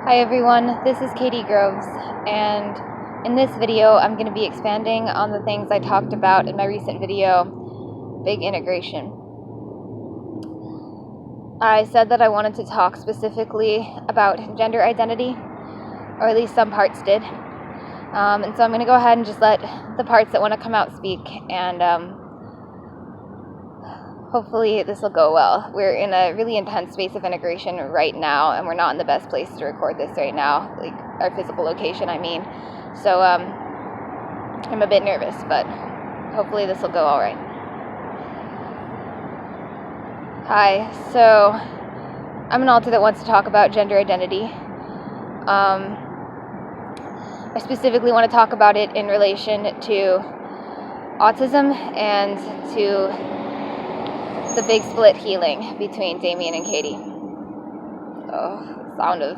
Hi everyone, this is Katy Groves, and in this video I'm going to be expanding on the things I talked about in my recent video, Big Integration. I said that I wanted to talk specifically about gender identity, or at least some parts did, and so I'm going to go ahead and just let the parts that want to come out speak, and hopefully this will go well. We're in a really intense space of integration right now, and we're not in the best place to record this right now, like our physical location, I mean. So I'm a bit nervous, but hopefully this will go all right. Hi, so I'm an alter that wants to talk about gender identity. I specifically want to talk about it in relation to autism and to the big split healing between Damien and Katy. Oh, the sound of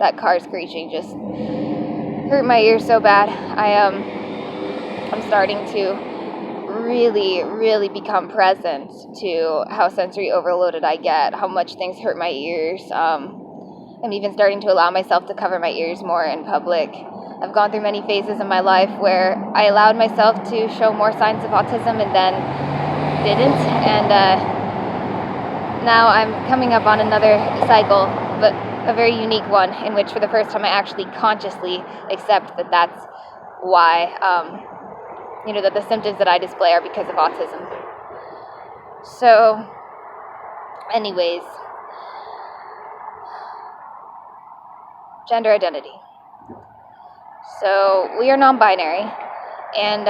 that car screeching just hurt my ears so bad. I'm starting to really become present to how sensory overloaded I get, how much things hurt my ears. I'm even starting to allow myself to cover my ears more in public. I've gone through many phases in my life where I allowed myself to show more signs of autism and then didn't, and now I'm coming up on another cycle, but a very unique one, in which for the first time I actually consciously accept that that's why, that the symptoms that I display are because of autism. So, anyways, gender identity. So, we are non-binary, and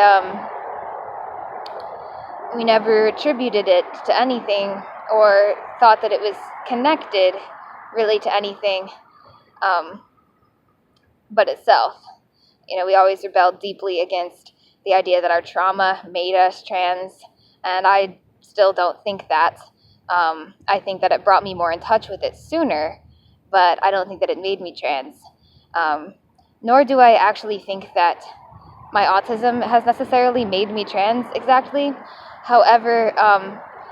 we never attributed it to anything or thought that it was connected really to anything but itself. We always rebelled deeply against the idea that our trauma made us trans, and I still don't think that. I think that it brought me more in touch with it sooner, but I don't think that it made me trans. Nor do I actually think that my autism has necessarily made me trans exactly. However,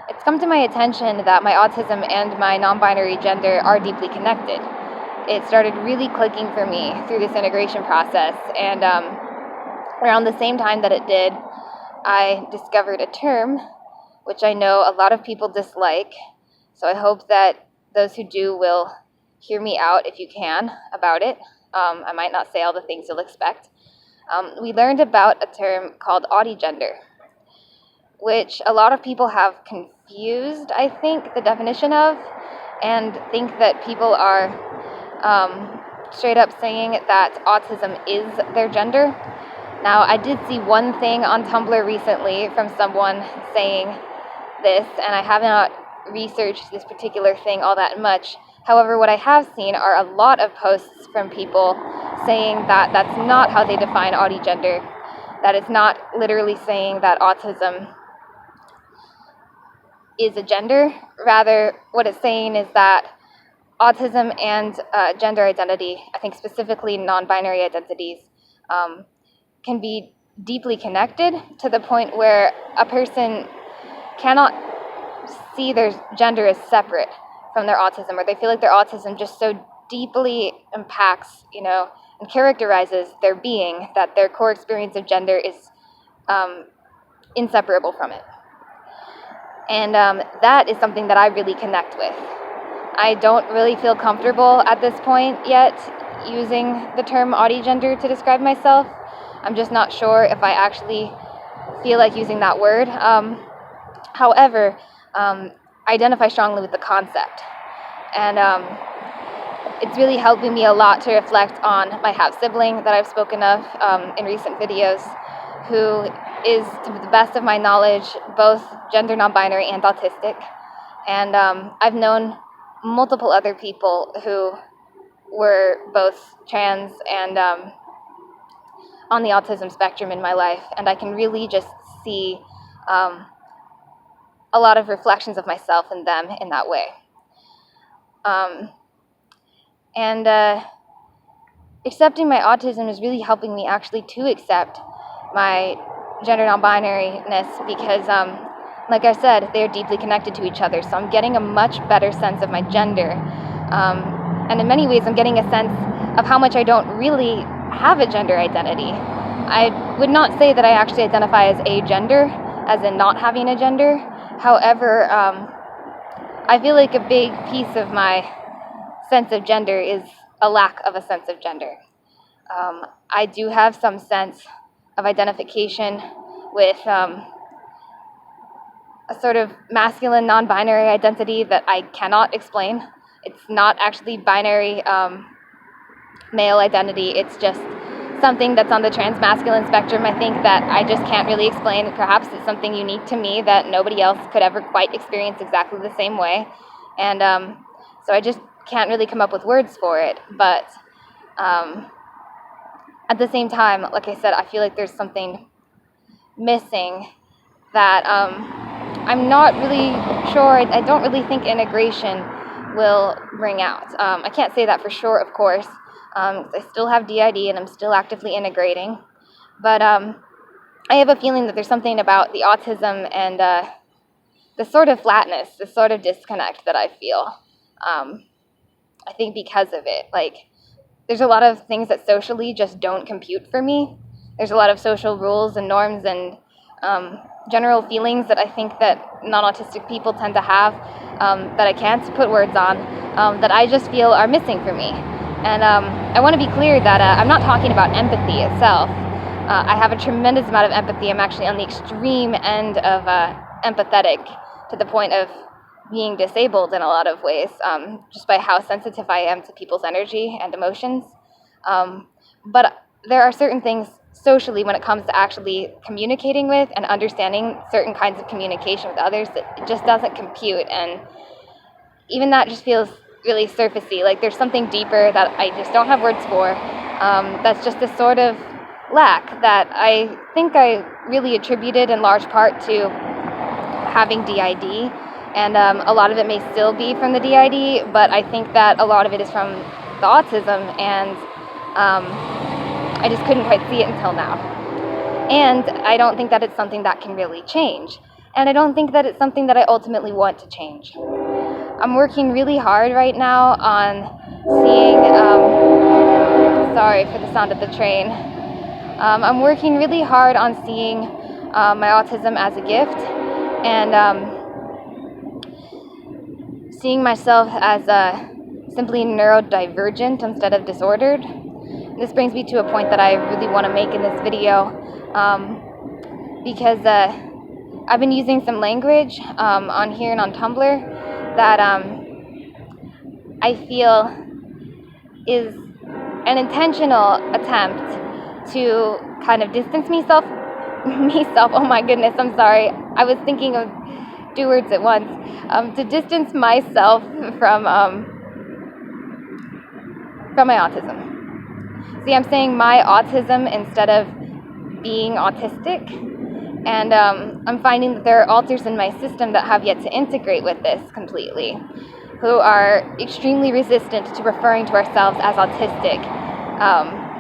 it's come to my attention that my autism and my non-binary gender are deeply connected. It started really clicking for me through this integration process, and around the same time that it did, I discovered a term which I know a lot of people dislike, so I hope that those who do will hear me out if you can about it. I might not say all the things you'll expect. We learned about a term called autigender, which a lot of people have confused, I think, the definition of, and think that people are straight up saying that autism is their gender. Now, I did see one thing on Tumblr recently from someone saying this, and I have not researched this particular thing all that much. However, what I have seen are a lot of posts from people saying that that's not how they define autigender, that it's not literally saying that autism is a gender. Rather, what it's saying is that autism and gender identity, I think specifically non-binary identities, can be deeply connected to the point where a person cannot see their gender as separate from their autism, or they feel like their autism just so deeply impacts, and characterizes their being that their core experience of gender is inseparable from it. And that is something that I really connect with. I don't really feel comfortable at this point yet using the term autigender to describe myself. I'm just not sure if I actually feel like using that word. However, I identify strongly with the concept. And it's really helping me a lot to reflect on my half-sibling that I've spoken of in recent videos, who is, to the best of my knowledge, both gender non-binary and autistic. And I've known multiple other people who were both trans and on the autism spectrum in my life, and I can really just see a lot of reflections of myself in them in that way. And accepting my autism is really helping me actually to accept my gender non-binariness because, like I said, they're deeply connected to each other. So I'm getting a much better sense of my gender. And in many ways, I'm getting a sense of how much I don't really have a gender identity. I would not say that I actually identify as agender, as in not having a gender. However, I feel like a big piece of my sense of gender is a lack of a sense of gender. I do have some sense of identification with a sort of masculine non-binary identity that I cannot explain. It's not actually binary male identity. It's just something that's on the trans-masculine spectrum, I think, that I just can't really explain. Perhaps it's something unique to me that nobody else could ever quite experience exactly the same way. And so I just can't really come up with words for it. But at the same time, like I said, I feel like there's something missing that I'm not really sure. I don't really think integration will bring out. I can't say that for sure, of course. I still have DID and I'm still actively integrating. But I have a feeling that there's something about the autism and the sort of flatness, the sort of disconnect that I feel. I think because of it. Like, there's a lot of things that socially just don't compute for me. There's a lot of social rules and norms and general feelings that I think that non-autistic people tend to have that I can't put words on, that I just feel are missing for me. And I want to be clear that I'm not talking about empathy itself. I have a tremendous amount of empathy. I'm actually on the extreme end of empathetic, to the point of being disabled in a lot of ways, just by how sensitive I am to people's energy and emotions. But there are certain things socially when it comes to actually communicating with and understanding certain kinds of communication with others that it just doesn't compute. And even that just feels really surfacey. Like, there's something deeper that I just don't have words for. That's just a sort of lack that I think I really attributed in large part to having DID. And a lot of it may still be from the DID, but I think that a lot of it is from the autism, and I just couldn't quite see it until now. And I don't think that it's something that can really change. And I don't think that it's something that I ultimately want to change. I'm working really hard right now on seeing, sorry for the sound of the train. I'm working really hard on seeing my autism as a gift, and seeing myself as simply neurodivergent instead of disordered. This brings me to a point that I really want to make in this video, because I've been using some language on here and on Tumblr that I feel is an intentional attempt to kind of distance myself, oh my goodness, I'm sorry, I was thinking of two words at once, to distance myself from my autism. See, I'm saying my autism instead of being autistic, and I'm finding that there are alters in my system that have yet to integrate with this completely, who are extremely resistant to referring to ourselves as autistic.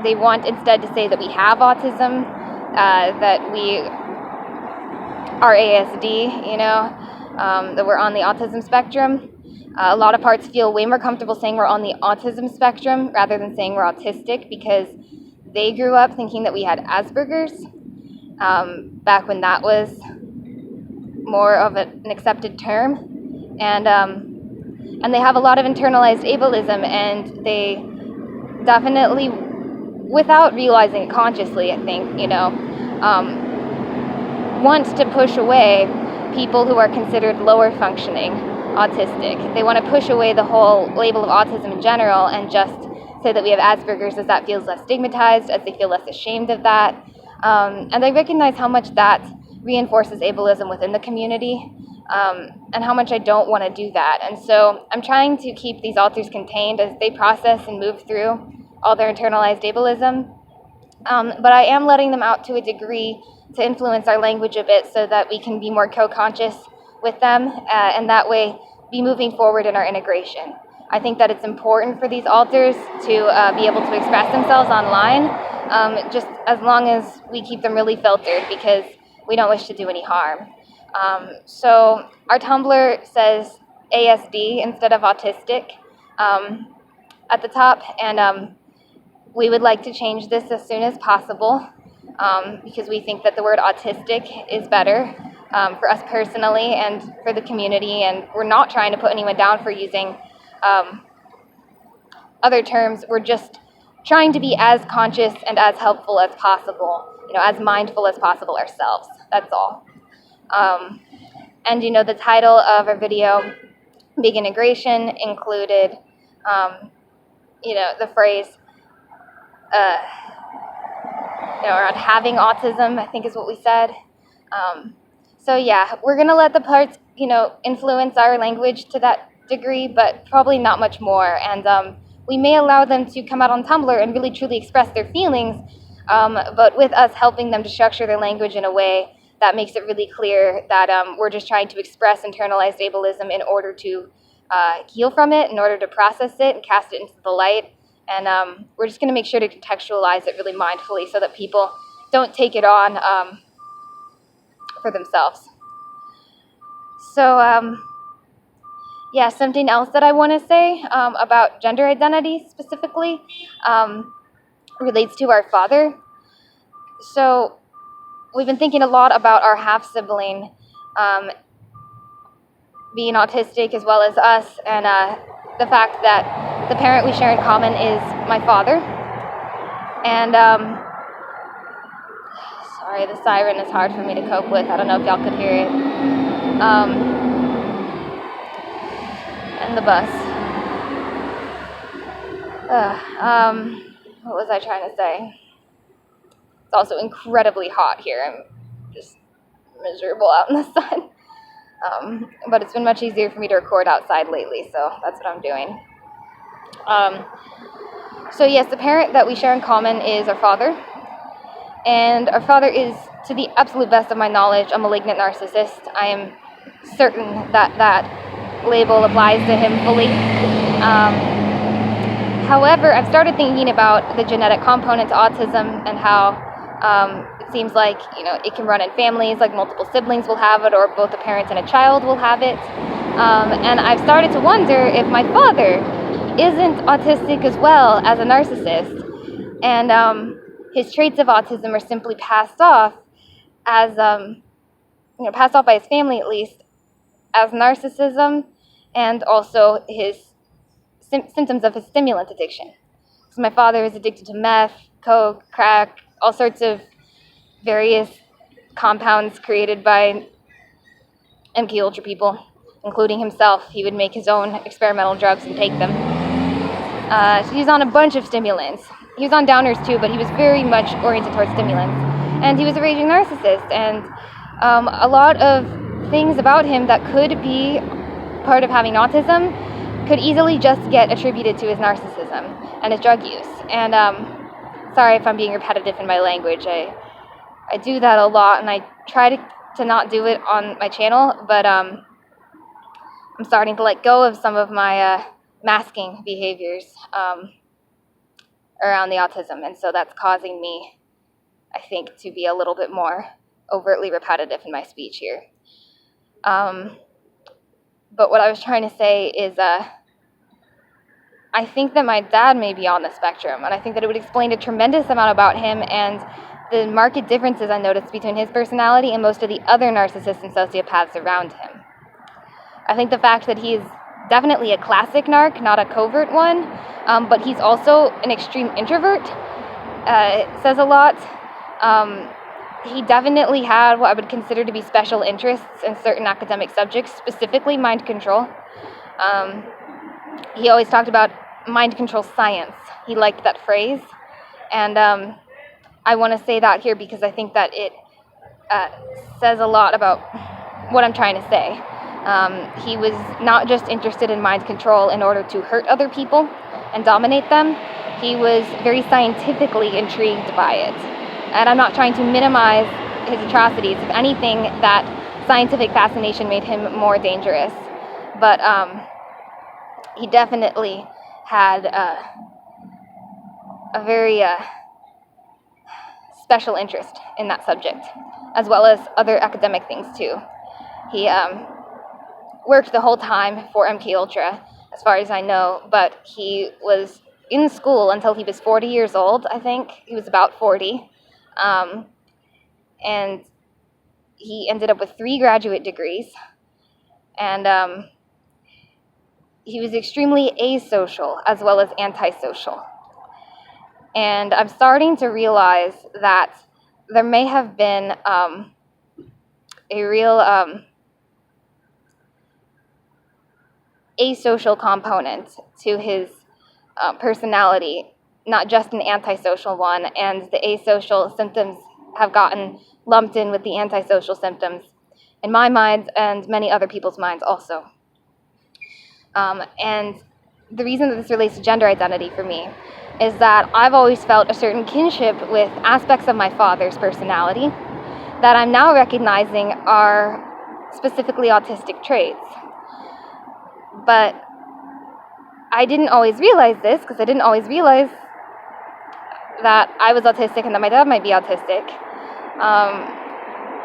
They want instead to say that we have autism, that we are ASD, you know, that we're on the autism spectrum. A lot of parts feel way more comfortable saying we're on the autism spectrum rather than saying we're autistic, because they grew up thinking that we had Asperger's, back when that was more of an accepted term. And they have a lot of internalized ableism, and they definitely, without realizing it consciously, I think, you know, want to push away people who are considered lower functioning autistic. They want to push away the whole label of autism in general and just say that we have Asperger's, as that feels less stigmatized, as they feel less ashamed of that. And they recognize how much that reinforces ableism within the community, and how much I don't want to do that. And so I'm trying to keep these alters contained as they process and move through all their internalized ableism. But I am letting them out to a degree to influence our language a bit so that we can be more co-conscious with them, and that way be moving forward in our integration. I think that it's important for these alters to be able to express themselves online, just as long as we keep them really filtered, because we don't wish to do any harm. So our Tumblr says ASD instead of autistic at the top, and We would like to change this as soon as possible because we think that the word autistic is better for us personally and for the community, and we're not trying to put anyone down for using other terms. We're just trying to be as conscious and as helpful as possible, as mindful as possible ourselves. That's all. And the title of our video, Big Integration, included the phrase around having autism, I think is what we said. So yeah, we're gonna let the parts influence our language to that degree, but probably not much more. And we may allow them to come out on Tumblr and really truly express their feelings, but with us helping them to structure their language in a way that makes it really clear that we're just trying to express internalized ableism in order to heal from it, in order to process it and cast it into the light. And we're just going to make sure to contextualize it really mindfully so that people don't take it on for themselves. So, yeah, something else that I want to say about gender identity specifically relates to our father. So we've been thinking a lot about our half-sibling being autistic as well as us, and the fact that the parent we share in common is my father. And sorry, the siren is hard for me to cope with. I don't know if y'all could hear it. And the bus. What was I trying to say? It's also incredibly hot here. I'm just miserable out in the sun. But it's been much easier for me to record outside lately, so that's what I'm doing. So yes, the parent that we share in common is our father. And our father is, to the absolute best of my knowledge, a malignant narcissist. I am certain that that label applies to him fully. However, I've started thinking about the genetic component to autism and how it seems like, it can run in families, like multiple siblings will have it, or both a parent and a child will have it. And I've started to wonder if my father isn't autistic as well as a narcissist. And his traits of autism are simply passed off as, passed off by his family at least, as narcissism, and also his symptoms of his stimulant addiction. So my father is addicted to meth, coke, crack, all sorts of various compounds created by MK Ultra people, including himself. He would make his own experimental drugs and take them. So he was on a bunch of stimulants. He was on downers too, but he was very much oriented towards stimulants. And he was a raging narcissist, and a lot of things about him that could be part of having autism could easily just get attributed to his narcissism and his drug use. And sorry if I'm being repetitive in my language. I do that a lot, and I try to not do it on my channel, but I'm starting to let go of some of my masking behaviors around the autism, and so that's causing me, I think, to be a little bit more overtly repetitive in my speech here. But what I was trying to say is I think that my dad may be on the spectrum, and I think that it would explain a tremendous amount about him and the marked differences I noticed between his personality and most of the other narcissists and sociopaths around him. I think the fact that he's definitely a classic narc, not a covert one, but he's also an extreme introvert, says a lot. He definitely had what I would consider to be special interests in certain academic subjects, specifically mind control. He always talked about mind control science. He liked that phrase. And I want to say that here because I think that it says a lot about what I'm trying to say. He was not just interested in mind control in order to hurt other people and dominate them. He was very scientifically intrigued by it. And I'm not trying to minimize his atrocities. If anything, that scientific fascination made him more dangerous. But he definitely had a very special interest in that subject, as well as other academic things too. He worked the whole time for MK Ultra, as far as I know, but he was in school until he was 40 years old, I think. He was about 40. And he ended up with 3 graduate degrees. And he was extremely asocial as well as antisocial. And I'm starting to realize that there may have been a real asocial component to his personality, not just an antisocial one, and the asocial symptoms have gotten lumped in with the antisocial symptoms in my mind and many other people's minds also. And the reason that this relates to gender identity for me is that I've always felt a certain kinship with aspects of my father's personality that I'm now recognizing are specifically autistic traits. But I didn't always realize this, because I didn't always realize that I was autistic and that my dad might be autistic.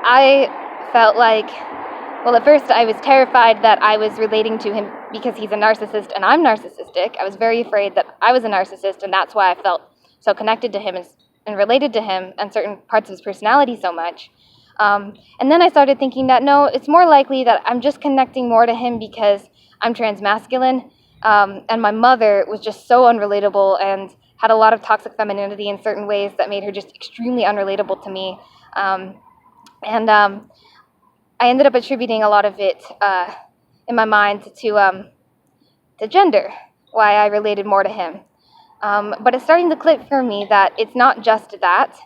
I felt like, well, at first I was terrified that I was relating to him because he's a narcissist and I'm narcissistic. I was very afraid that I was a narcissist, and that's why I felt so connected to him and related to him and certain parts of his personality so much. And then I started thinking that, no, it's more likely that I'm just connecting more to him because I'm transmasculine, and my mother was just so unrelatable and had a lot of toxic femininity in certain ways that made her just extremely unrelatable to me. And I ended up attributing a lot of it in my mind to gender, why I related more to him. But it's starting to click for me that it's not just that.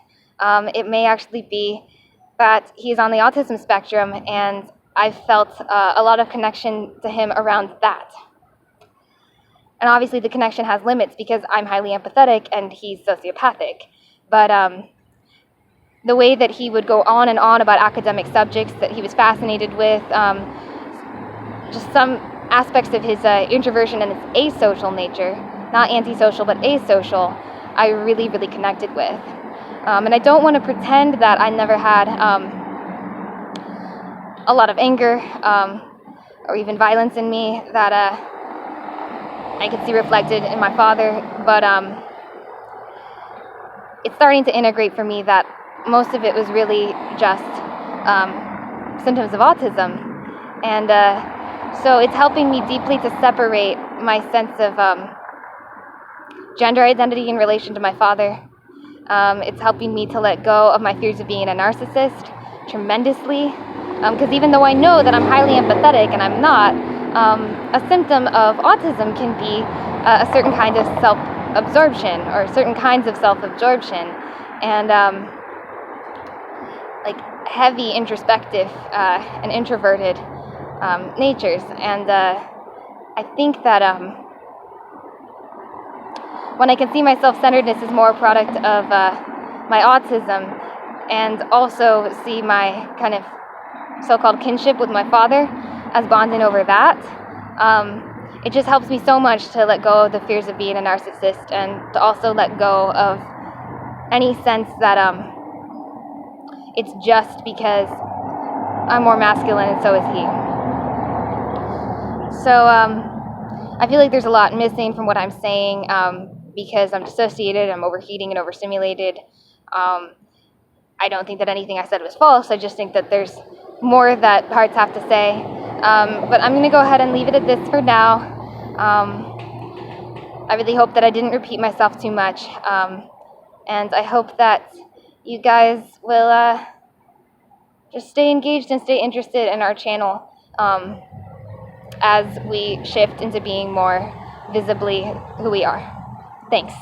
It may actually be that he's on the autism spectrum, and I felt a lot of connection to him around that. And obviously the connection has limits because I'm highly empathetic and he's sociopathic. But the way that he would go on and on about academic subjects that he was fascinated with, just some aspects of his introversion and his asocial nature, not antisocial but asocial, I really, really connected with. And I don't want to pretend that I never had a lot of anger or even violence in me that I could see reflected in my father, but it's starting to integrate for me that most of it was really just symptoms of autism. And so it's helping me deeply to separate my sense of gender identity in relation to my father. It's helping me to let go of my fears of being a narcissist tremendously, because even though I know that I'm highly empathetic and I'm not, a symptom of autism can be a certain kind of self-absorption or certain kinds of self-absorption and like heavy introspective and introverted natures. And I think that when I can see my self-centeredness as more a product of my autism, and also see my kind of so-called kinship with my father as bonding over that, it just helps me so much to let go of the fears of being a narcissist and to also let go of any sense that it's just because I'm more masculine and so is he. So I feel like there's a lot missing from what I'm saying because I'm dissociated, I'm overheating and overstimulated. I don't think that anything I said was false. I just think that there's more that parts have to say. But I'm going to go ahead and leave it at this for now. I really hope that I didn't repeat myself too much. And I hope that you guys will just stay engaged and stay interested in our channel as we shift into being more visibly who we are. Thanks.